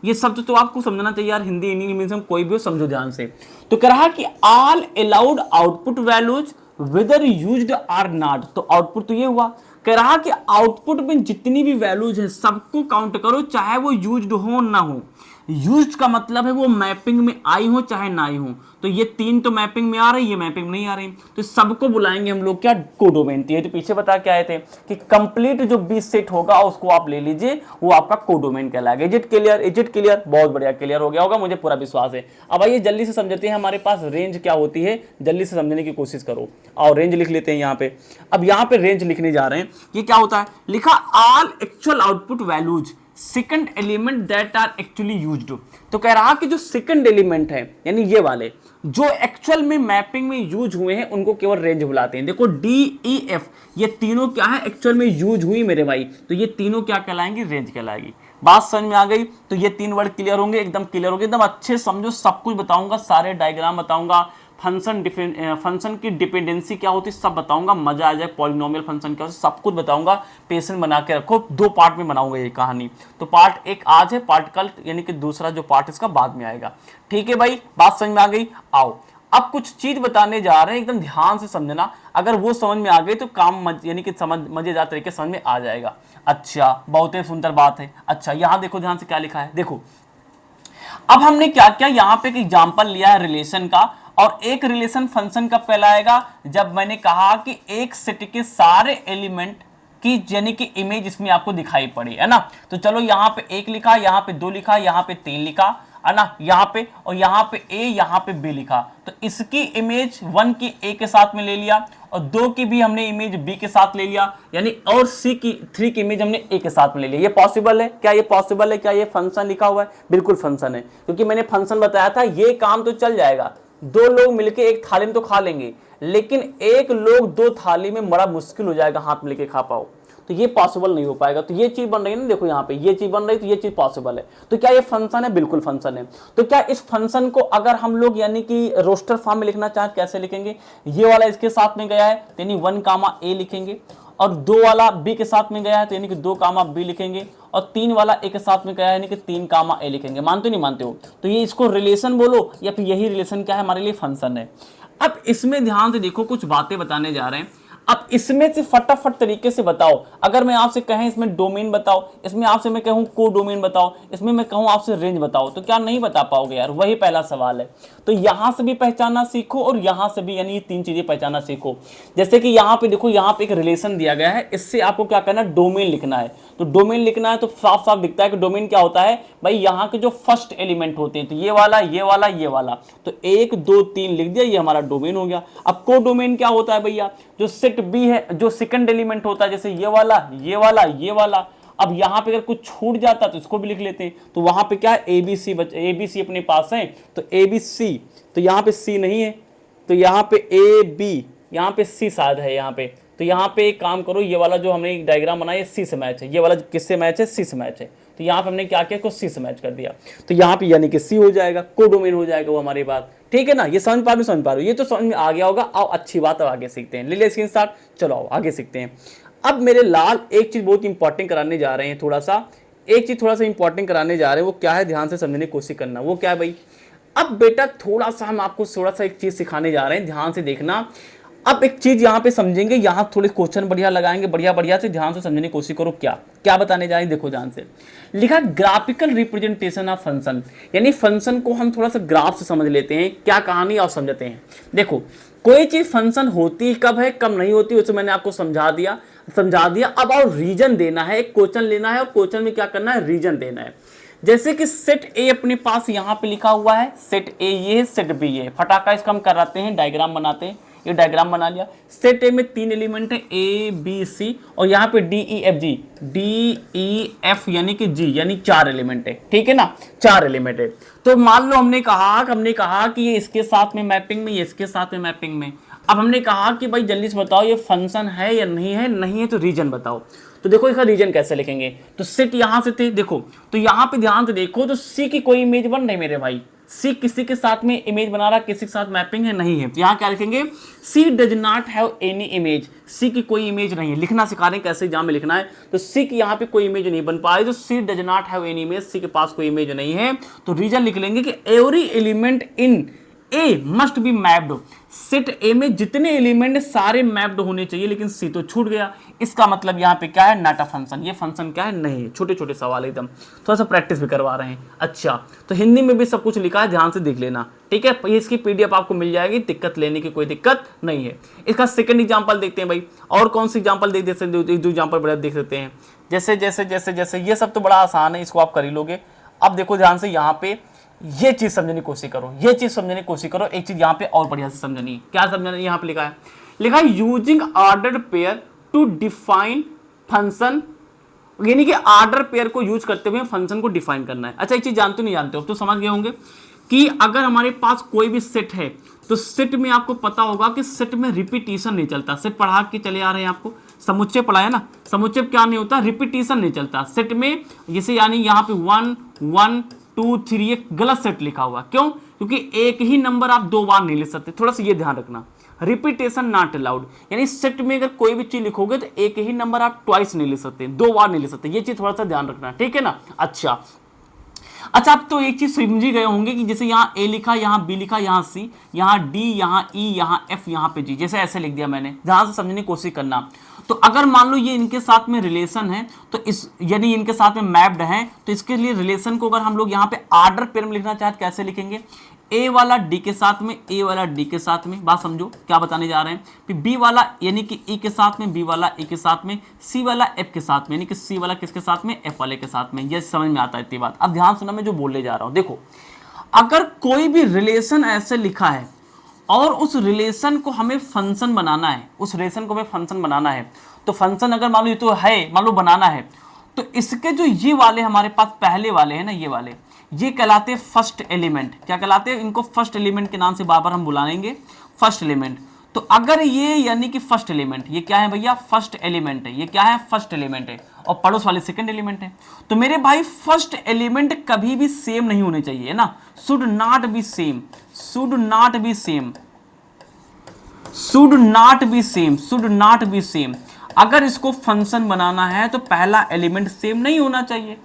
ये शब्द तो आपको समझना चाहिए यार, हिंदी इंग्लिश में कोई भी समझो ध्यान से। तो कह रहा कि all allowed output values whether used are not, तो आउटपुट तो ये हुआ। कह रहा कि आउटपुट में जितनी भी वैल्यूज है सबको काउंट करो, चाहे वो यूज्ड हो ना हो। यूज्ड का मतलब है वो मैपिंग में आई हो चाहे ना आई हो। तो ये तीन तो मैपिंग में आ रही है, ये मैपिंग में नहीं आ रही, तो सबको बुलाएंगे हम लोग क्या, कोडोमेन। ये तो पीछे बता के आए थे कि कंप्लीट जो बी सेट होगा उसको आप ले लीजिए, वो आपका कोडोमेन कहलाएगा। Is it clear, is it clear, बहुत बढ़िया, क्लियर हो गया होगा, मुझे पूरा विश्वास है। अब आइए जल्दी से समझते हैं हमारे पास रेंज क्या होती है, जल्दी से समझने की कोशिश करो। और रेंज लिख लेते हैं यहाँ पे। अब यहाँ पे रेंज लिखने जा रहे हैं, ये क्या होता है, लिखा all actual output values second element that are actually used. तो कह रहा कि जो सेकंड एलिमेंट है यानी ये वाले जो एक्चुअल में मैपिंग में यूज हुए हैं उनको केवल रेंज बुलाते हैं। देखो डी ई एफ ये तीनों क्या है, एक्चुअल में यूज हुई मेरे भाई, तो ये तीनों क्या कहलाएंगी, रेंज कहलाएगी। बात समझ में आ गई, तो ये तीन वर्ड क्लियर होंगे, एकदम क्लियर होंगे, एकदम अच्छे समझो, सब कुछ बताऊंगा, सारे डायग्राम बताऊंगा, फंक्शन की डिपेंडेंसी क्या होती है सब बताऊंगा, मजा आ जाए, पॉलिनोमियल फंक्शन क्या होता है सब कुछ बताऊंगा। पेशेंट बना के रखो, 2 पार्ट में बनाऊंगा ये कहानी। तो पार्ट एक आज है, पार्ट कल, यानी कि दूसरा जो पार्ट इसका बाद में आएगा। ठीक है भाई, बात समझ में आ गई। आओ अब कुछ चीज बताने जा रहे हैं, एकदम ध्यान से समझना, अगर वो समझ में आ गई तो काम यानी कि मजेदार तरीके समझ में आ जाएगा। अच्छा, बहुत ही सुंदर बात है। अच्छा यहाँ देखो ध्यान से क्या लिखा है, देखो अब हमने क्या किया, यहाँ पे एक एग्जाम्पल लिया है रिलेशन का, और एक रिलेशन फंक्शन कब कहलाएगा, जब मैंने कहा कि एक सेट के सारे एलिमेंट की यानी कि इमेज इसमें आपको दिखाई पड़ी है ना। तो चलो यहाँ पे 1 लिखा, यहाँ पे 2 लिखा, यहाँ पे 3 लिखा है ना, यहाँ पे, और यहाँ पे A यहाँ पे B लिखा, तो इसकी इमेज 1 की A के साथ में ले लिया, और 2 की भी हमने इमेज B के साथ ले लिया, यानी और C की 3 की इमेज हमने A के साथ में ले लिया। ये पॉसिबल है क्या, ये पॉसिबल है क्या, ये फंक्शन लिखा हुआ है, बिल्कुल फंक्शन है, क्योंकि मैंने फंक्शन बताया था, ये काम तो चल जाएगा, दो लोग मिलके एक थाली में तो खा लेंगे, लेकिन एक लोग दो थाली में बड़ा मुश्किल हो जाएगा हाथ में लेके खा पाओ, तो ये पॉसिबल नहीं हो पाएगा। तो ये चीज बन रही है ना, देखो यहाँ पे ये चीज बन रही है, तो ये चीज पॉसिबल है। तो क्या ये फंक्शन है? बिल्कुल फंक्शन है। तो क्या इस फंक्शन को अगर हम लोग यानी कि रोस्टर फॉर्म में लिखना चाहें, कैसे लिखेंगे? ये वाला इसके साथ में गया है तो यानी 1 कामा ए लिखेंगे, और 2 वाला बी के साथ में गया है तो यानी कि 2 कामा बी लिखेंगे, और 3 वाला ए के साथ में गया है यानी कि 3 कामा ए लिखेंगे। मानते नहीं मानते हो? तो ये इसको रिलेशन बोलो या फिर यही रिलेशन क्या है हमारे लिए? फंक्शन है। अब इसमें ध्यान से देखो, कुछ बातें बताने जा रहे हैं। अब इसमें से फटाफट तरीके से बताओ। अगर मैं आपसे कहें इसमें डोमेन बताओ, इसमें आपसे मैं कहूं को डोमेन बताओ, इसमें मैं कहूं आपसे रेंज बताओ, तो क्या नहीं बता पाओगे यार? वही पहला सवाल है। तो यहां से भी पहचानना सीखो और यहां से भी, यानी ये 3 चीजें पहचानना सीखो। जैसे कि यहाँ पे देखो, यहाँ पे एक रिलेशन दिया गया है, इससे आपको क्या करना है? डोमेन लिखना है। तो डोमेन लिखना है तो साफ साफ दिखता है कि डोमेन क्या होता है भाई, यहाँ के जो फर्स्ट एलिमेंट होते हैं, तो ये वाला ये वाला ये वाला, तो 1 2 3 लिख दिया, ये हमारा डोमेन हो गया। अब को डोमेन क्या होता है भैया? जो सेट बी है, जो सेकंड एलिमेंट होता है, जैसे ये वाला ये वाला ये वाला। अब यहाँ पे अगर कुछ छूट जाता तो इसको भी लिख लेते हैं। तो वहां पे क्या है? ABC अपने पास है, तो ABC, तो यहाँ पे C नहीं है, तो यहाँ पे AB, यहाँ पे C शायद है यहाँ पे। तो यहाँ पे एक काम करो, ये वाला जो हमने एक डायग्राम बनाया C से मैच है, ये वाला किससे मैच है? C से मैच है। तो यहाँ पे हमने क्या किया? को C से मैच कर दिया, तो यहाँ पे यानी कि C हो जाएगा, कोडोमेन हो जाएगा वो हमारी बात। ठीक है ना? ये समझ पा रहे हो? ये तो समझ में आ गया होगा। आओ अच्छी बात, अब आगे सीखते हैं। ले ले स्क्रीनशॉट, चलो आओ आगे सीखते हैं। अब मेरे लाल एक चीज बहुत इंपॉर्टेंट कराने जा रहे हैं, एक चीज थोड़ा सा इंपॉर्टेंट कराने जा रहे हैं। वो क्या है? ध्यान से समझने की कोशिश करना। वो क्या है भाई? अब बेटा थोड़ा सा हम आपको थोड़ा सा एक चीज सिखाने जा रहे हैं, ध्यान से देखना। अब एक चीज यहाँ पे समझेंगे, यहाँ थोड़े क्वेश्चन बढ़िया लगाएंगे, बढ़िया बढ़िया से ध्यान से समझने की कोशिश करो। क्या क्या बताने जा रहे हैं? देखो ध्यान से। लिखा ग्राफिकल रिप्रेजेंटेशन ऑफ फंक्शन, यानी फंक्शन को हम थोड़ा सा ग्राफ से समझ लेते हैं। क्या कहानी और समझते हैं। देखो, कोई चीज फंक्शन होती कब है, कब नहीं होती, उसे मैंने आपको समझा दिया। अब और रीजन देना है, एक क्वेश्चन लेना है और क्वेश्चन में क्या करना है? रीजन देना है। जैसे कि सेट ए अपने पास यहाँ पे लिखा हुआ है, सेट ए ये है, सेट बी ये। फटाका इसका हम कराते हैं, डायग्राम बनाते हैं। ये डायग्राम बना लिया। सेट ए में 3 एलिमेंट है, ए बी सी, और यहाँ पे डी ई एफ यानी कि जी, यानी 4 एलिमेंट है। ठीक है ना? 4 एलिमेंट है। तो मान लो हमने कहा कि ये इसके साथ में मैपिंग में, ये इसके साथ में मैपिंग में। अब हमने कहा कि भाई जल्दी से बताओ ये फंक्शन है या नहीं है? नहीं है तो रीजन बताओ। तो देखो इसका रीजन कैसे लिखेंगे? तो सेट यहां से थे, देखो तो यहां पे ध्यान से देखो, तो सी की कोई इमेज बन रही मेरे भाई। सी किसी के साथ में इमेज बना रहा, किसी के साथ मैपिंग है? नहीं है। तो यहाँ क्या लिखेंगे? C does not have any image. C की कोई इमेज नहीं है। लिखना सिखा रहे हैं कैसे एग्जाम में लिखना है। तो सी की यहाँ पे कोई इमेज नहीं बन पा रही, तो C does not have any image, C के पास कोई इमेज नहीं है। तो रीजन लिख लेंगे कि every element in A must be mapped. Set ए में जितने एलिमेंट सारे मैप्ड होने चाहिए, लेकिन सी तो छूट गया। इसका मतलब यहाँ पे क्या है? Not a function. ये फंक्शन क्या है? नहीं है। छोटे छोटे सवाल एकदम, थोड़ा सा प्रैक्टिस भी करवा रहे हैं। अच्छा, तो हिंदी में भी सब कुछ लिखा है, ध्यान से देख लेना। ठीक है? इसकी पीडीएफ आपको मिल जाएगी, दिक्कत लेने की कोई दिक्कत नहीं है। इसका सेकंड एग्जांपल देखते हैं भाई। और कौन सी एग्जांपल देख सकते हैं? 2 एग्जांपल बड़ा देख सकते हैं। जैसे जैसे जैसे जैसे ये सब तो बड़ा आसान है, इसको आप कर ही लोगे। अब देखो ध्यान से, यहाँ पे ये चीज समझने की कोशिश करो, ये चीज समझने की कोशिश करो। एक चीज यहाँ पे और बढ़िया से समझनी है। क्या समझना है? यहाँ पे लिखा है using ordered pair to define function, यानी कि ऑर्डर पेयर को यूज करते हुए फंक्शन को डिफाइन करना है। अच्छा, एक चीज जानते नहीं जानते हो तो समझ गए होंगे कि अगर हमारे पास कोई भी सेट है, तो सेट में आपको पता होगा कि सेट में रिपीटिशन नहीं चलता। सेट पढ़ा के चले आ रहे हैं आपको, समुच्चय पढ़ाया ना। समुच्चय क्या नहीं होता? रिपीटिशन नहीं चलता सेट में। जैसे यानी यहाँ पे 1 1 2 3 एक गलत सेट लिखा हुआ। क्यों? क्योंकि एक ही नंबर आप 2 बार नहीं लिख सकते। थोड़ा सा ये ध्यान रखना, रिपीटेशन नॉट अलाउड। यानी सेट में अगर कोई भी चीज लिखोगे तो एक ही नंबर आप ट्वाइस नहीं लिख सकते, 2 बार नहीं लिख सकते। ये चीज थोड़ा सा ध्यान रखना, ठीक है ना? अच्छा, अब तो एक चीज समझ ही गए होंगे कि जैसे यहाँ ए लिखा, यहाँ बी लिखा, यहाँ सी, यहाँ डी, यहाँ ई, यहाँ एफ, यहाँ पे जी, जैसे ऐसे लिख दिया मैंने। ध्यान से समझने की कोशिश करना। तो अगर मान लो ये इनके साथ में रिलेशन है, तो इस यानी इनके साथ में मैप्ड है, तो इसके लिए रिलेशन को अगर हम लोग यहाँ पे ऑर्डर पेयर में लिखना चाहते कैसे लिखेंगे? ए वाला डी के साथ में, ए वाला डी के साथ में। बात समझो क्या बताने जा रहे हैं। फिर बी वाला यानी कि ई के साथ में, बी वाला ई के साथ में, सी वाला एफ के साथ में, यानी कि सी वाला किसके साथ में? एफ वाले के साथ में। ये समझ में आता है इतनी बात। अब ध्यान सुना मैं जो बोलने जा रहा हूं। देखो, अगर कोई भी रिलेशन ऐसे लिखा है और उस रिलेशन को हमें फंक्शन बनाना है, उस रिलेशन को हमें फंक्शन बनाना है, तो फंक्शन अगर मान लो ये तो है, मान लो बनाना है, तो इसके जो ये वाले हमारे पास पहले वाले हैं ना, ये कहलाते हैं फर्स्ट एलिमेंट। क्या कहलाते हैं? इनको फर्स्ट एलिमेंट के नाम से बार बार हम बुलाएंगे, फर्स्ट एलिमेंट। तो अगर ये यानी कि फर्स्ट एलिमेंट, ये क्या है भैया? फर्स्ट एलिमेंट है। ये क्या है? फर्स्ट एलिमेंट है। और पड़ोस वाले सेकंड एलिमेंट है। तो मेरे भाई फर्स्ट एलिमेंट कभी भी सेम नहीं होने चाहिए, है ना? Should not be same, should not be same, should not be same, should not be same. अगर इसको फंक्शन बनाना है तो पहला एलिमेंट सेम नहीं होना चाहिए।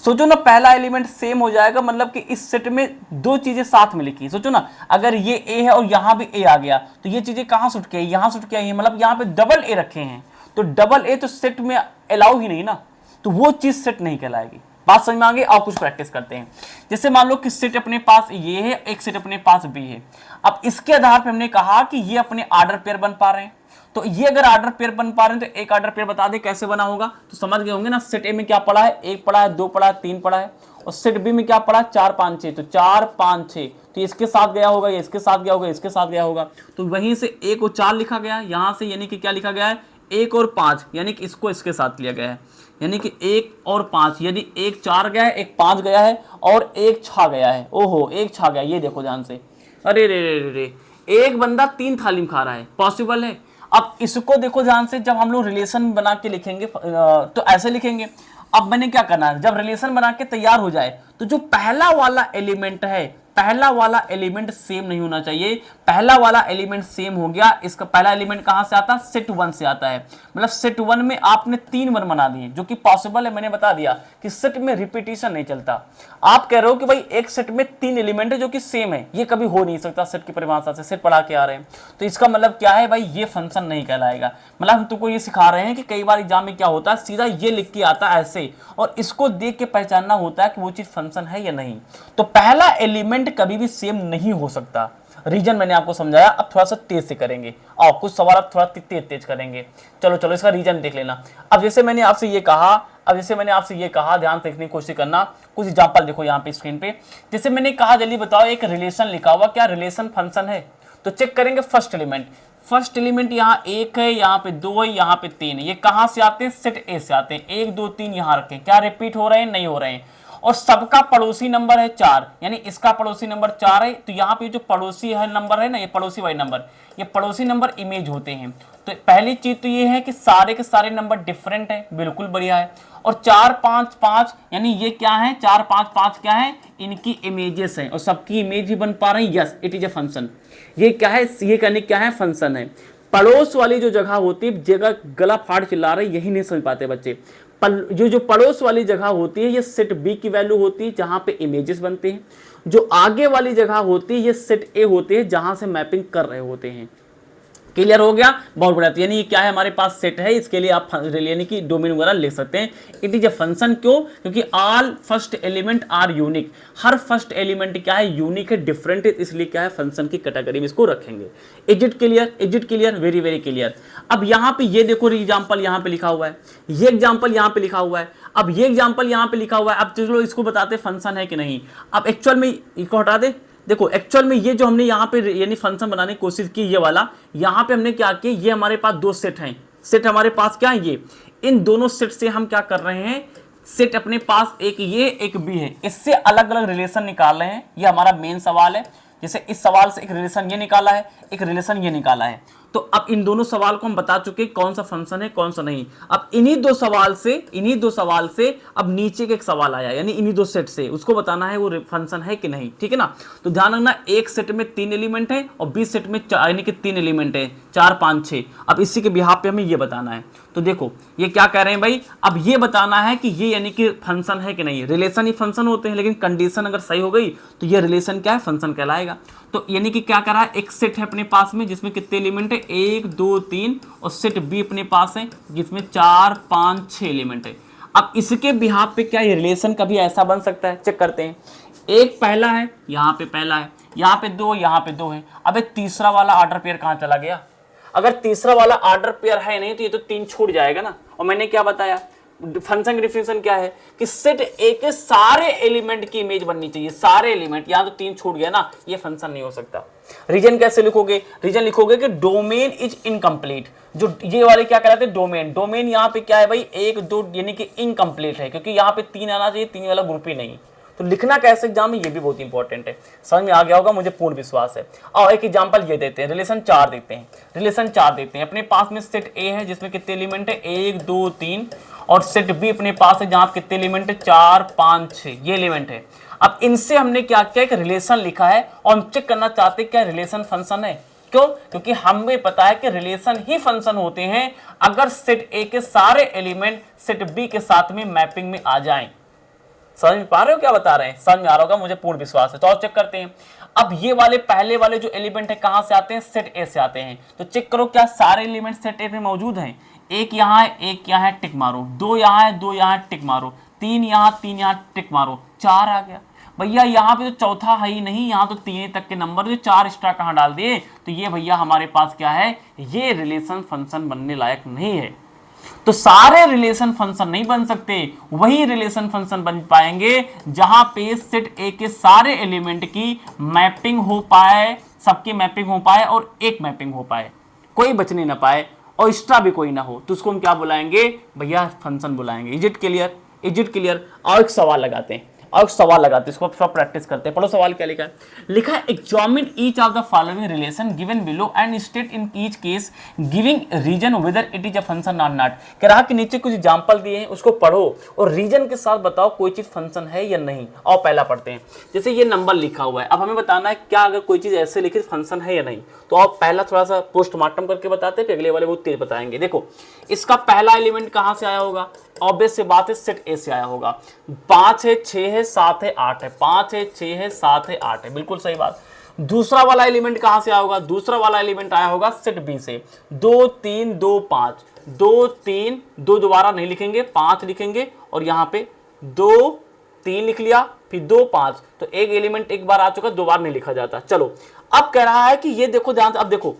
सोचो ना, पहला एलिमेंट सेम हो जाएगा मतलब कि इस सेट में दो चीजें साथ में लिखी। सोचो ना, अगर ये ए है और यहां भी ए आ गया तो ये चीजें कहां सुट के आई? यहां सुट के आई है, मतलब यहां पे डबल ए रखे हैं। तो डबल ए तो सेट में अलाउ ही नहीं ना, तो वो चीज सेट नहीं कहलाएगी। बात समझ में आ गई? और कुछ प्रैक्टिस करते हैं। जैसे मान लो कि सेट अपने पास ये है, एक सेट अपने पास बी है। अब इसके आधार पर हमने कहा कि ये अपने आर्डर पेयर बन पा रहे हैं। तो ये अगर आर्डर पेयर बन पा रहे हैं तो एक आर्डर पेयर बता दे कैसे बना होगा। तो समझ गए होंगे ना, सेट ए में क्या पड़ा है? एक पड़ा है, दो पड़ा है, तीन पड़ा है। और सेट बी में क्या पड़ा है? 4 5 6। तो 4 5 6 तो इसके साथ गया होगा, ये इसके साथ गया होगा, इसके साथ गया होगा। तो वहीं से 1 और 4 लिखा गया, यहां से यानी कि क्या लिखा गया है? 1 और 5, यानी कि इसको इसके साथ लिया गया है। यानी कि 1 और 5, यानी 1 4 गया है, 1 5 गया है और 1 6 गया है। ओहो, 1 6 गया, ये देखो ध्यान से। अरे रे रे रे, एक बंदा 3 थाली में खा रहा है, पॉसिबल है? अब इसको देखो ध्यान से, जब हम लोग रिलेशन बना के लिखेंगे तो ऐसे लिखेंगे। अब मैंने क्या करना है, जब रिलेशन बना के तैयार हो जाए तो जो पहला वाला एलिमेंट है, पहला वाला एलिमेंट सेम नहीं होना चाहिए। पहला वाला एलिमेंट सेम हो गया, इसका पहला एलिमेंट कहां से आता है? सेट 1 से आता है। मतलब सेट 1 में आपने 3 वन बना दिए, जो कि पॉसिबल है। मैंने बता दिया कि सेट में रिपीटिशन नहीं चलता। आप कह रहे हो कि भाई एक सेट में 3 एलिमेंट है जो कि सेम है, ये कभी हो नहीं सकता सेट की परिभाषा से, सेट पढ़ा के आ रहे हैं। तो इसका मतलब क्या है भाई? ये फंक्शन नहीं कहलाएगा। मतलब हम तुमको ये सिखा रहे हैं कि कई बार एग्जाम में क्या होता है, सीधा ये लिख के आता है ऐसे, और इसको देख के पहचानना होता है कि वो चीज फंक्शन है या नहीं। तो पहला एलिमेंट कभी भी सेम नहीं हो सकता। रीजन मैंने आपको समझाया। अब थोड़ा सा तेज से करेंगे और कुछ सवाल अब थोड़ा तेज करेंगे। चलो चलो, इसका रीजन देख लेना। अब जैसे मैंने आपसे ये कहा, ध्यान से देखने की कोशिश करना। कुछ एग्जांपल देखो यहाँ पे स्क्रीन पे। जैसे मैंने कहा, जल्दी बताओ, एक रिलेशन लिखा हुआ, क्या रिलेशन फंक्शन है? तो चेक करेंगे फर्स्ट एलिमेंट। फर्स्ट एलिमेंट यहाँ 1 है, यहाँ पे 2 है, यहाँ पे 3 है। ये कहां से आते हैं? सेट ए से आते हैं। 1 2 3 यहाँ रखें। क्या रिपीट हो रहे हैं? नहीं हो रहे हैं। और सबका पड़ोसी नंबर है 4, यानी इसका पड़ोसी नंबर 4 है। तो यहाँ पे जो पड़ोसी है नंबर है ना, ये पड़ोसी वाले नंबर, ये पड़ोसी नंबर इमेज होते हैं। तो पहली चीज तो ये है कि सारे के सारे नंबर डिफरेंट है, बिल्कुल बढ़िया है। और 4 5 5, यानी ये क्या है? 4 5 5 क्या है? इनकी इमेजेस हैं और सबकी इमेज ही बन पा रही है। Yes, it is a function. ये क्या है? ये कहने क्या है? फंक्शन है। पड़ोस वाली जो जगह होती है, जगह गला फाड़ चिल्ला रहे, यही नहीं समझ पाते बच्चे। जो पड़ोस वाली जगह होती है, ये सेट बी की वैल्यू होती है जहां पे इमेजेस बनते हैं। जो आगे वाली जगह होती है, ये सेट ए होते हैं जहां से मैपिंग कर रहे होते हैं। क्लियर हो गया? बहुत बढ़िया। तो यानी ये क्या है? हमारे पास सेट है, इसके लिए आप यानी कि डोमेन वगैरह लिख सकते हैं। It is a function. क्यों? क्योंकि all first element are unique. हर फर्स्ट एलिमेंट क्या है? यूनिक है, डिफरेंट है, इसलिए क्या है? फंक्शन की कैटेगरी में इसको रखेंगे। Is it clear? Is it clear? Very very clear. अब यहाँ पे ये देखो, एग्जाम्पल यहाँ पे लिखा हुआ है, ये एग्जाम्पल यहाँ पे लिखा हुआ है, अब ये एग्जाम्पल यहाँ पे लिखा हुआ है। अब चलो इसको बताते फंक्शन है कि नहीं। अब एक्चुअल में इसको हटा दे। देखो एक्चुअल में ये जो हमने यहाँ पे यानी फंक्शन बनाने की कोशिश की, ये वाला, यहाँ पे हमने क्या किया, ये हमारे पास 2 सेट हैं। सेट हमारे पास क्या है? ये। इन दोनों सेट से हम क्या कर रहे हैं? सेट अपने पास एक ये एक बी है, इससे अलग अलग रिलेशन निकाल रहे हैं। ये हमारा मेन सवाल है। जैसे इस सवाल से एक रिलेशन ये निकाला है, एक रिलेशन ये निकाला है। तो अब इन दोनों सवाल को हम बता चुके कौन सा फंक्शन है कौन सा नहीं। अब इन्हीं दो सवाल से अब नीचे के एक सवाल आया, यानी इन्हीं 2 सेट से उसको बताना है वो फंक्शन है कि नहीं। ठीक है ना? तो ध्यान रखना, एक सेट में 3 एलिमेंट है और 20 सेट में यानी कि 3 एलिमेंट है, 4 5 6। अब इसी के बिहाफ पे हमें ये बताना है। तो देखो ये क्या कह रहे हैं भाई, अब ये बताना है कि ये यानी कि फंक्शन है कि नहीं। रिलेशन ही फंक्शन होते हैं, लेकिन कंडीशन अगर सही हो गई तो ये रिलेशन क्या है? फंक्शन कहलाएगा। तो यानी कि क्या करा है, एक सेट है अपने पास में जिसमें कितने एलिमेंट है? 1 2 3, और सेट बी अपने पास है जिसमें 4 5 6 एलिमेंट है। अब इसके बिहाफ पे क्या ये रिलेशन कभी ऐसा बन सकता है? चेक करते हैं। एक पहला है, यहाँ पे पहला है, यहाँ पे 2, यहाँ पे 2 है। अब तीसरा वाला ऑर्डर पेयर कहाँ चला गया? अगर तीसरा वाला ऑर्डर पेयर है नहीं तो ये तो 3 छूट जाएगा ना। और मैंने क्या बताया, फंक्शन की डिफिनेशन क्या है कि सेट ए के सारे एलिमेंट की इमेज बननी चाहिए, सारे एलिमेंट। यहां तो 3 छूट गया ना, ये फंक्शन नहीं हो सकता। रीजन कैसे लिखोगे? रीजन लिखोगे कि डोमेन इज इनकम्प्लीट। जो ये वाले क्या कहलाते हैं? डोमेन। डोमेन यहाँ पे क्या है भाई? 1 2 यानी कि इनकम्प्लीट है, क्योंकि यहाँ पे 3 आना चाहिए, 3 वाला ग्रुप ही नहीं। तो लिखना कैसे एग्जाम में ये भी बहुत इंपॉर्टेंट है। समझ में आ गया होगा मुझे पूर्ण विश्वास है। और एक एग्जांपल ये देते हैं, रिलेशन 4 देते हैं, रिलेशन 4 देते हैं। अपने पास में सेट ए है जिसमें कितने एलिमेंट है 1 2 3, और सेट बी अपने पास है जहां कितने एलिमेंट है 4 5 6, ये एलिमेंट है। अब इनसे हमने क्या किया, एक रिलेशन लिखा है और हम चेक करना चाहते हैं क्या रिलेशन फंक्शन है। क्यों? क्योंकि हमें पता है कि रिलेशन ही फंक्शन होते हैं अगर सेट ए के सारे एलिमेंट सेट बी के साथ में मैपिंग में आ जाएं। समझ में पा रहे हो क्या बता रहे हैं? समझ में आ रहा होगा मुझे पूर्ण विश्वास है। तो और चेक करते हैं। अब ये वाले पहले वाले जो एलिमेंट है कहां से आते हैं, सेट ए से आते हैं। तो चेक करो क्या सारे एलिमेंट सेट ए में मौजूद हैं। एक यहाँ है, एक यहाँ है, टिक मारो। 2 यहाँ है, 2 यहाँ है, टिक मारो। 3 यहाँ, 3 यहाँ, टिक मारो। 4 आ गया भैया। यहाँ पे तो चौथा है ही नहीं, यहाँ तो 3 तक के नंबर, जो 4 एक्स्ट्रा कहाँ डाल दिए, तो ये भैया हमारे पास क्या है, ये रिलेशन फंक्शन बनने लायक नहीं है। तो सारे रिलेशन फंक्शन नहीं बन सकते, वही रिलेशन फंक्शन बन पाएंगे जहां पे सेट ए के सारे एलिमेंट की मैपिंग हो पाए, सबकी मैपिंग हो पाए और एक मैपिंग हो पाए, कोई बचने ना पाए और एक्स्ट्रा भी कोई ना हो, तो उसको हम क्या बुलाएंगे भैया, फंक्शन बुलाएंगे। Is it clear? Is it clear? और एक सवाल लगाते हैं, और सवाल लगाते हैं, इसको थोड़ा प्रैक्टिस करते हैं। पढ़ो सवाल क्या लिखा है। लिखा है examine each of the following relation given below and state in each case giving reason whether it is a function और नॉट। कह रहा कि नीचे कुछ एग्जांपल दिए हैं, उसको पढ़ो और रीजन के साथ बताओ कोई चीज फंक्शन है या नहीं। और पहला पढ़ते हैं। जैसे ये नंबर लिखा हुआ है, अब हमें बताना है क्या अगर कोई चीज ऐसे लिखी फंक्शन है या नहीं। तो आप पहला थोड़ा सा पोस्टमार्टम करके बताते हैं, फिर अगले वाले बहुत तेज बताएंगे। देखो इसका पहला एलिमेंट कहां से आया होगा, ऑब्वियस से बात है सेट ए से आया होगा। 5 है, 6 है, 7 है, 8 है, 5 है, 6 है, 7 है, 8 है, बिल्कुल सही बात। दूसरा वाला एलिमेंट कहां से आया होगा, दूसरा वाला एलिमेंट आया होगा सेट बी से। 2 3 2 5, 2 3 2 दोबारा नहीं लिखेंगे, 5 लिखेंगे और यहाँ पे 2 3 लिख लिया, फिर 2 5, तो एक एलिमेंट एक बार आ चुका, 2 बार नहीं लिखा जाता। चलो अब कह रहा है कि ये देखो ध्यान से, अब देखो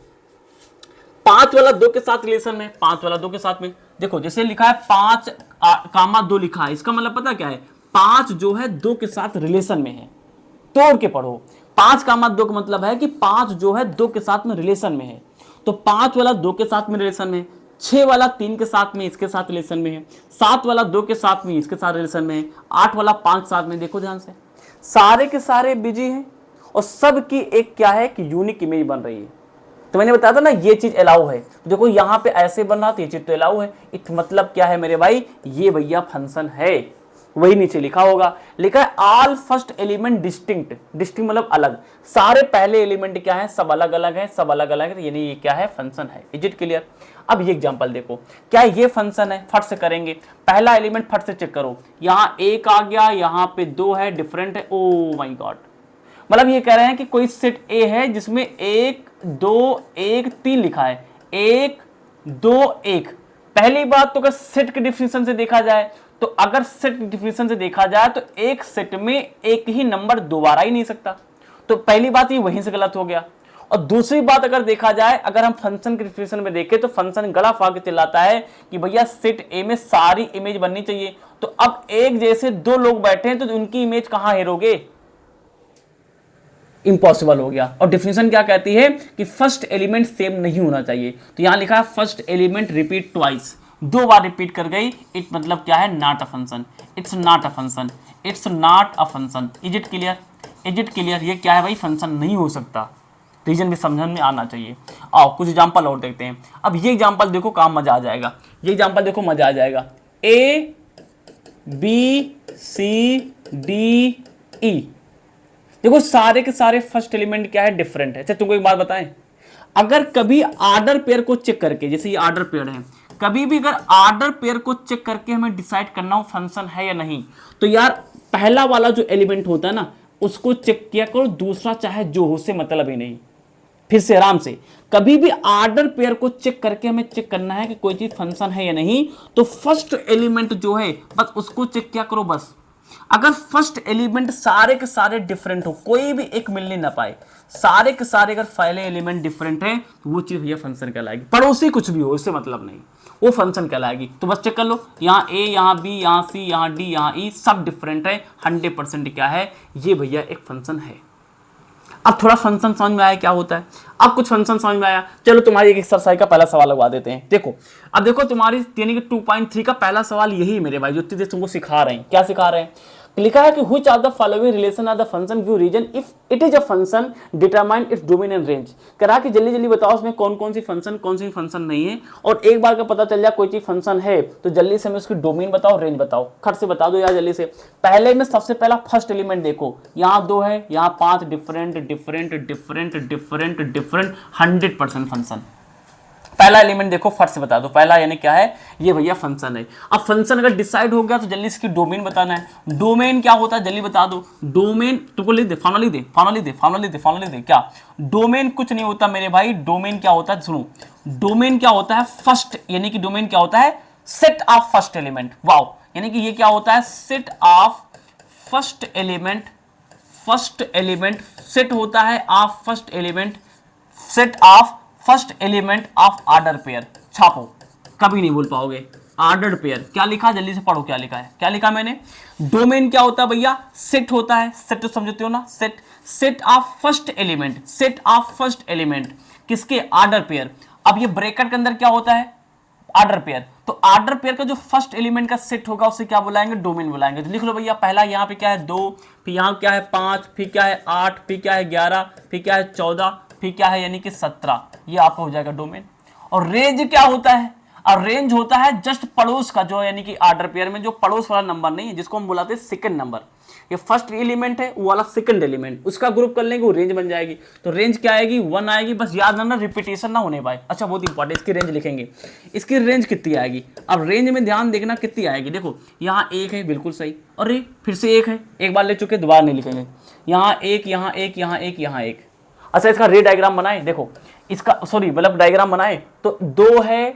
5 वाला 2 के साथ रिलेशन में, 5 वाला 2 के साथ में, देखो जैसे लिखा है 5 कामा 2 लिखा है, इसका मतलब पता क्या है, 5 जो है 2 के साथ रिलेशन में है। तोड़ के पढ़ो, 5 कामा 2 का मतलब है कि 5 जो है 2 के साथ में रिलेशन में है। तो 5 वाला 2 के साथ में रिलेशन में है, 6 वाला 3 के साथ में इसके साथ रिलेशन में है, 7 वाला 2 के साथ में इसके साथ रिलेशन में है, 8 वाला 5 के साथ में। देखो ध्यान से, सारे के सारे बिजी हैं और सबकी एक क्या है कि यूनिक इमेज बन रही है। तो मैंने बताया था ना ये चीज अलाउ है। देखो यहाँ पे ऐसे बन रहा था, ये चीज तो अलाउ है। इट मतलब क्या है मेरे भाई, ये भैया फंक्शन है। वही नीचे लिखा होगा, लिखा है all first element distinct. Distinct मतलब अलग, सारे पहले एलिमेंट क्या है, सब अलग अलग है, सब अलग अलग है, तो यानी ये क्या है, फंक्शन है। Is it clear? अब ये एग्जांपल देखो, क्या ये फंक्शन है, फट से करेंगे। पहला एलिमेंट फट से चेक करो, यहाँ 1 आ गया, यहाँ पे 2 है, डिफरेंट है। ओ माय गॉड, मतलब ये कह रहे हैं कि कोई सेट ए है जिसमें 1 2 1 3 लिखा है, 1 2 1। पहली बात तो अगर सेट के डिफिनेशन से देखा जाए, तो अगर सेट के डिफिनेशन से देखा जाए तो एक सेट में एक ही नंबर दोबारा ही नहीं सकता। तो पहली बात ये वहीं से गलत हो गया। और दूसरी बात अगर देखा जाए, अगर हम फंक्शन के डिफिनेशन में देखें तो फंक्शन गला फाड़ के चिल्लाता है कि भैया सेट ए में सारी इमेज बननी चाहिए। तो अब एक जैसे 2 लोग बैठे हैं तो उनकी इमेज कहां हेरोगे, इम्पॉसिबल हो गया। और डिफिनेशन क्या कहती है कि फर्स्ट एलिमेंट सेम नहीं होना चाहिए। तो यहां लिखा है फर्स्ट एलिमेंट रिपीट ट्वाइस, 2 बार रिपीट कर गई, इट मतलब क्या है, not a function. It's not a function, it's not a function. Is it clear? Is it clear? ये क्या है भाई, फंक्शन नहीं हो सकता। रीजन भी समझ में आना चाहिए। आओ कुछ एग्जांपल और देखते हैं। अब ये एग्जांपल देखो, काम मजा आ जाएगा। ये एग्जांपल देखो, मजा आ जाएगा। A B C D E, देखो सारे के सारे फर्स्ट एलिमेंट क्या है, डिफरेंट है। अच्छा तुमको एक बात बताएं, अगर कभी आर्डर पेयर को चेक करके, जैसे ये आर्डर पेयर है, कभी भी अगर आर्डर पेयर को चेक करके हमें डिसाइड करना हो फंक्शन है या नहीं, तो यार पहला वाला जो एलिमेंट होता है ना, उसको चेक किया करो, दूसरा चाहे जो हो से मतलब ही नहीं। फिर से आराम से, कभी भी आर्डर पेयर को चेक करके हमें चेक करना है कि कोई चीज फंक्शन है या नहीं, तो फर्स्ट एलिमेंट जो है बस उसको चेक किया करो। बस अगर फर्स्ट एलिमेंट सारे के सारे डिफरेंट हो, कोई भी एक मिलने ना पाए, सारे के सारे अगर पहले एलिमेंट डिफरेंट है, तो वो चीज भैया फंक्शन कहलाएगी। पड़ोसी कुछ भी हो, इससे मतलब नहीं, वो फंक्शन कहलाएगी। तो बस चेक कर लो, यहाँ ए, यहाँ बी, यहाँ सी, यहाँ डी, यहाँ ई, सब डिफरेंट है, 100% क्या है, ये भैया एक फंक्शन है। अब थोड़ा फंक्शन समझ में आया क्या होता है, अब कुछ फंक्शन समझ में आया। चलो तुम्हारी एक एक्सरसाइज का पहला सवाल लगवा देते हैं। देखो अब देखो तुम्हारी यानी कि 2.3 का पहला सवाल यही है मेरे भाई, जो तुमको सिखा रहे हैं। क्या सिखा रहे हैं, लिखा है कि which are the following relation are the function give reason if it is a function determine its domain and range. कह रहा कि जल्दी जल्दी बताओ उसमें कौन कौन सी फंक्शन नहीं है, और एक बार का पता चल जाए कोई चीज फंक्शन है तो जल्दी से हमें उसकी डोमेन बताओ, रेंज बताओ, खट से बता दो यार जल्दी से। पहले में सबसे पहला फर्स्ट एलिमेंट देखो, यहाँ 2 है, यहाँ 5, different different different different different 100% function. पहला एलिमेंट देखो, फट से बता दो पहला यानी क्या है, ये भैया फंक्शन है। अब फंक्शन अगर डिसाइड हो गया तो जल्दी इसकी डोमेन बताना है। डोमेन क्या होता है जल्दी बता दो। डोमेन तुमको लिख दे, फाइनली दे, फाइनली दे, फाइनली दे, फाइनली दे। क्या डोमेन? कुछ नहीं होता मेरे भाई। डोमेन क्या होता है, सुनो, डोमेन क्या होता है, फर्स्ट, यानी कि डोमेन क्या होता है, set of first element. Wow, यानी कि ये क्या होता है, set of first element. First element set होता है of first element, set of first element of order pair. छापो, कभी नहीं भूल पाओगे। ऑर्डर्ड पेयर क्या लिखा, जल्दी से पढ़ो क्या लिखा है, क्या लिखा मैंने। डोमेन क्या होता है भैया, सेट होता है, सेट तो समझते हो ना, set, set of first element, set of first element किसके, ऑर्डर पेयर। अब ये ब्रैकेट के अंदर क्या होता है, ऑर्डर पेयर। तो ऑर्डर पेयर का जो फर्स्ट एलिमेंट का सेट होगा उसे क्या बुलाएंगे, डोमेन बुलाएंगे। तो लिख लो भैया, पहला यहाँ पे क्या है 2, फिर यहाँ क्या है 5, फिर क्या है 8, फिर क्या है 11, फिर क्या है 14, फिर क्या है यानी कि 17। ये आपका हो जाएगा डोमेन। और रेंज क्या होता है, और रेंज होता है जस्ट पड़ोस का, जो यानी कि ऑर्डर पेयर में जो पड़ोस वाला नंबर नहीं है, जिसको हम बुलाते हैं सेकंड नंबर। ये फर्स्ट एलिमेंट है, वो वाला सेकंड एलिमेंट, उसका ग्रुप कर लेंगे, वो रेंज बन जाएगी। तो रेंज क्या आएगी, 1 आएगी। बस याद रखना, रिपीटेशन ना होने पाए। अच्छा, बहुत इंपॉर्टेंट, इसकी रेंज लिखेंगे। इसकी रेंज कितनी आएगी, अब रेंज में ध्यान देखना कितनी आएगी। देखो यहाँ 1 है, बिल्कुल सही, और ये फिर से 1 है, एक बार ले चुके, दोबारा नहीं लिखेंगे। यहाँ 1, यहाँ 1, यहाँ 1, यहाँ 1। अच्छा, इसका रे डायग्राम बनाए, देखो इसका, सॉरी मतलब डायग्राम बनाए तो 2 है,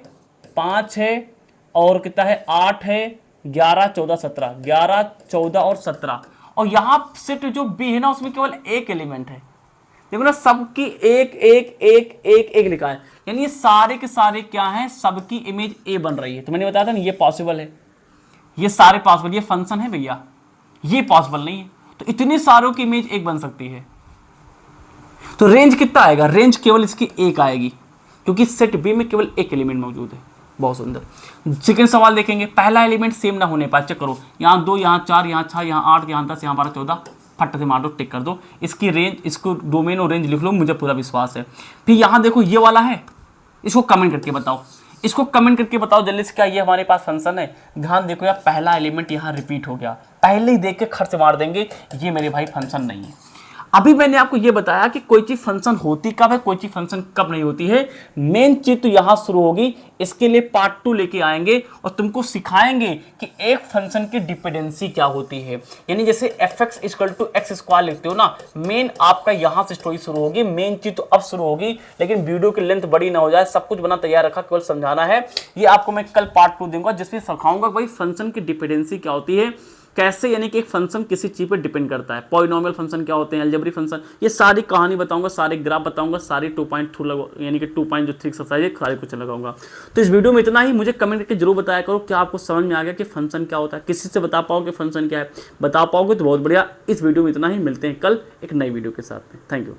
5 है, और कितना है 8 है, 11, 14, 17, 11, 14 और 17। और यहाँ सेट जो बी है ना, उसमें केवल एक एलिमेंट है। देखो ना, सबकी एक एक एक एक एक लिखा है, यानी ये सारे के सारे क्या हैं, सबकी इमेज ए बन रही है। तो मैंने बताया था ना, ये पॉसिबल है, ये सारे पॉसिबल, ये फंक्शन है भैया, ये पॉसिबल नहीं है। तो इतनी सारों की इमेज एक बन सकती है। तो रेंज कितना आएगा, रेंज केवल इसकी एक आएगी, क्योंकि सेट बी में केवल एक एलिमेंट मौजूद है। बहुत सुंदर। सेकंड सवाल देखेंगे, पहला एलिमेंट सेम ना होने पाए, चेक करो, यहाँ 2, यहाँ 4, यहाँ 6, यहाँ 8, यहाँ 10, यहाँ 12, 14, फट से मार दो, टिक कर दो। इसकी रेंज, इसको डोमेन और रेंज लिख लो, मुझे पूरा विश्वास है। फिर यहाँ देखो ये वाला है, इसको कमेंट करके बताओ, इसको कमेंट करके बताओ जल्दी से, क्या ये हमारे पास फंक्शन है। ध्यान देखो यार, पहला एलिमेंट यहाँ रिपीट हो गया, पहले ही देख के खर्च मार देंगे, ये मेरे भाई फंक्शन नहीं है। अभी मैंने आपको ये बताया कि कोई चीज फंक्शन होती कब है, कोई चीज फंक्शन कब नहीं होती है। मेन चीज तो यहां शुरू होगी, इसके लिए पार्ट 2 लेके आएंगे और तुमको सिखाएंगे कि एक फंक्शन की डिपेंडेंसी क्या होती है। यानी जैसे fx = x² लिखते हो ना, मेन आपका यहां से स्टोरी शुरू होगी। मेन चीज तो अब शुरू होगी, लेकिन वीडियो की लेंथ बड़ी ना हो जाए, सब कुछ बना तैयार रखा, केवल समझाना है। ये आपको मैं कल पार्ट 2 दूंगा, जिसमें सिखाऊंगा भाई फंक्शन की डिपेंडेंसी क्या होती है, कैसे, यानी कि एक फंक्शन किसी चीज पर डिपेंड करता है। पॉलिनोमियल फंक्शन क्या होते हैं, अलजेब्रिक फंक्शन, ये सारी कहानी बताऊंगा, सारे ग्राफ बताऊंगा, सारी 2.2 यानी कि 2.3 एक्सरसाइज है, सारे कुछ लगाऊंगा। तो इस वीडियो में इतना ही। मुझे कमेंट करके जरूर बताया करो क्या आपको समझ में आ गया कि फंक्शन क्या होता है। किसी से बता पाओगे फंक्शन क्या है, बता पाओगे तो बहुत बढ़िया। इस वीडियो में इतना ही, मिलते हैं कल एक नई वीडियो के साथ में। Thank you.